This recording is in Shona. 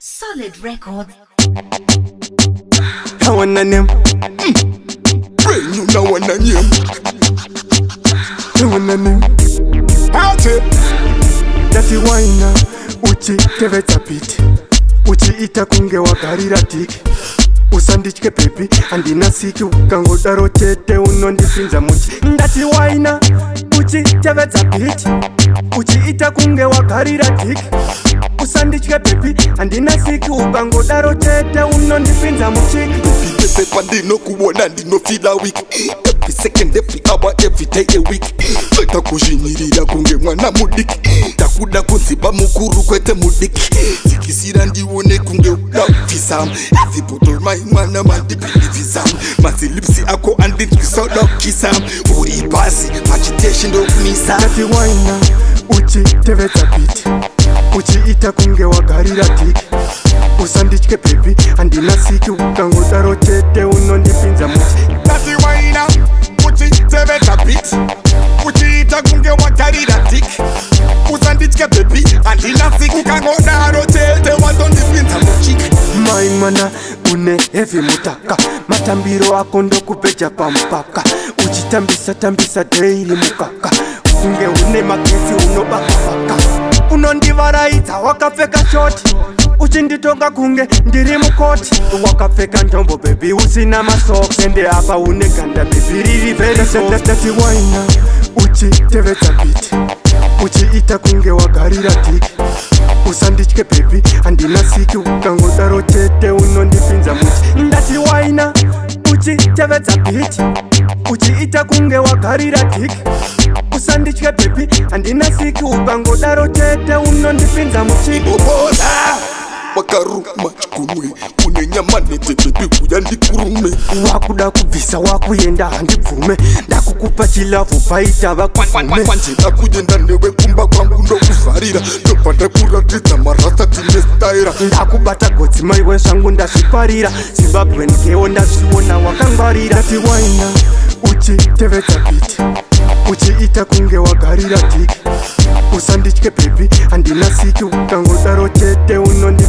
Solid Records. I wanna name. Brain, you know wanna name. I wanna name. Out it. Dati waina uchi tevetsa piti uchi ita kunge wagarira tiki usandichke pepi andina siki ukangodaro chete unondipinza muchi. Ndati waina uchi tevetsa piti uchi ita kunge wagarira tiki usandichke pepi andina siki ukangodaro chete unondipinza muchi. Pepe ndino kuona ndino feel weak. Every second, every hour, every day a week. Takujinirira kunge mwana mudiki. Takuda kunziba mukuru kwete mudiki. Tikisira ndiwone kunge udafisam. Everybody my mwana mandipindifisam. Masi lipsi ako anditwisoda kisam. Uri basi, agitation do kunisa. Dati waina uchi tevetsa piti uchi ita kunge wagarira tiki usandichke pepi andina siki ukangodaro chete unondipinza muchi. Dati waina uchi tevetsa piti uchi ita kunge wagarira tiki usandichke pepi andina siki ukangodaro chete unondipinza muchi. Maimana une heavy mutaka matambiro ako ndokupeja pampaka uchitambisa tambisa daily mukaka kunge une magesi unobakabaka unondivaraidza wakapfeka shoti uchinditonga kunge ndiri mukoti wakapfeka ndombo bebi usina masoks ende apa une ganda bebi riri very soft. Dati waina uchi tevetsa piti uchi ita kunge wagarira tiki usandichke pepi andina siki ukangodaro chete unondipinza muchi. Ndati waina uchi tevetsa piti uchi ita kunge wagarira tiki usandichke pepi andina siki ukangodaro chete unondipinza muchi. Obola wakaruma chikunwe une nyama nete bebi kuya ndikurume. Wakuda kubvisa wakuyenda handibvume ndakukupa chilavhu paita vakwanwe Kwanjena kuyenda newe kumba kwangu ndokuvharira ndobva ndakuratidza marasta tine staira. ndakubata godzimai wezvangu ndazviparira Zimbabwe ngewo ndazviona wakangwarira. Dati waina uchi tevetsa piti uchi ita kunge wagarira tiki usandichke pepi andina siki ukangodaro chete unondi